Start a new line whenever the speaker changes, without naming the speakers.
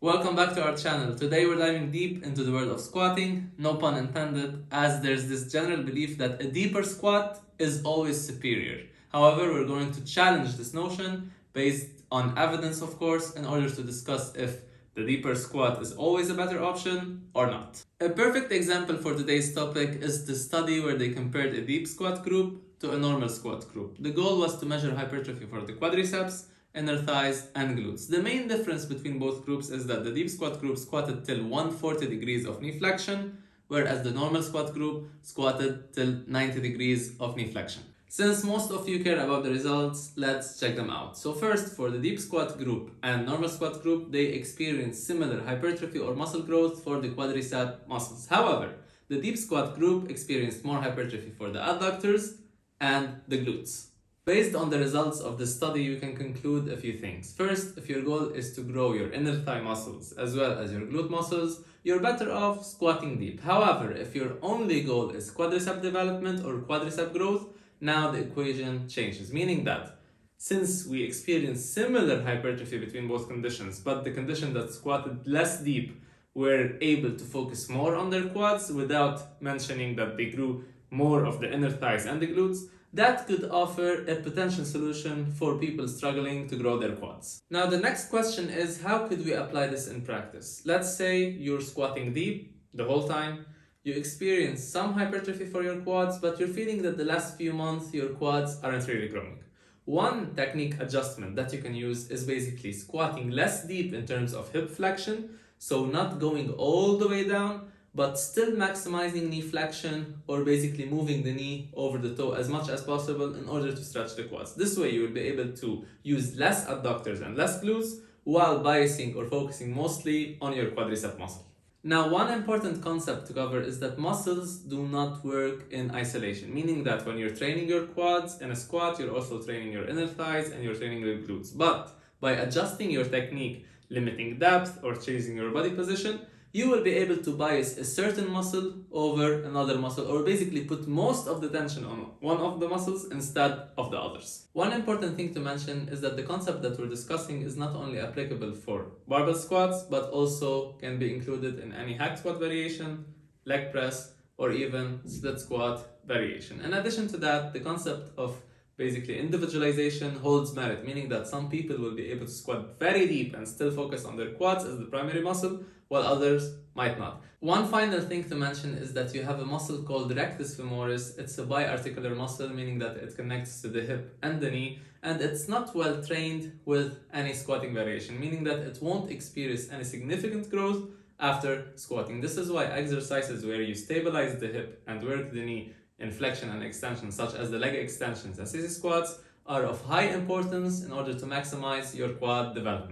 Welcome back to our channel. Today we're diving deep into the world of squatting, no pun intended, as there's this general belief that a deeper squat is always superior. However, we're going to challenge this notion based on evidence, of course, in order to discuss if the deeper squat is always a better option or not. A perfect example for today's topic is the study where they compared a deep squat group to a normal squat group. The goal was to measure hypertrophy for the quadriceps, inner thighs, and glutes. The main difference between both groups is that the deep squat group squatted till 140 degrees of knee flexion, whereas the normal squat group squatted till 90 degrees of knee flexion. Since most of you care about the results, let's check them out. So first, for the deep squat group and normal squat group, they experienced similar hypertrophy or muscle growth for the quadricep muscles. However, the deep squat group experienced more hypertrophy for the adductors and the glutes. Based on the results of the study, you can conclude a few things. First, if your goal is to grow your inner thigh muscles as well as your glute muscles, you're better off squatting deep. However, if your only goal is quadricep development or quadricep growth, now the equation changes, meaning that since we experience similar hypertrophy between both conditions, but the condition that squatted less deep were able to focus more on their quads without mentioning that they grew more of the inner thighs and the glutes, that could offer a potential solution for people struggling to grow their quads. Now the next question is, how could we apply this in practice? Let's say you're squatting deep the whole time, you experience some hypertrophy for your quads, but you're feeling that the last few months your quads aren't really growing. One technique adjustment that you can use is basically squatting less deep in terms of hip flexion, so not going all the way down, but still maximizing knee flexion or basically moving the knee over the toe as much as possible in order to stretch the quads. This way you will be able to use less adductors and less glutes while biasing or focusing mostly on your quadricep muscle. Now, one important concept to cover is that muscles do not work in isolation, meaning that when you're training your quads in a squat, you're also training your inner thighs and you're training your glutes. But by adjusting your technique, limiting depth or changing your body position, you will be able to bias a certain muscle over another muscle, or basically put most of the tension on one of the muscles instead of the others. One important thing to mention is that the concept that we're discussing is not only applicable for barbell squats, but also can be included in any hack squat variation, leg press, or even split squat variation. In addition to that, the concept of basically individualization holds merit, meaning that some people will be able to squat very deep and still focus on their quads as the primary muscle, while others might not. One final thing to mention is that you have a muscle called rectus femoris. It's a biarticular muscle, meaning that it connects to the hip and the knee, and it's not well trained with any squatting variation, meaning that it won't experience any significant growth after squatting. This is why exercises where you stabilize the hip and work the knee in flexion and extension, such as the leg extensions and sissy squats, are of high importance in order to maximize your quad development.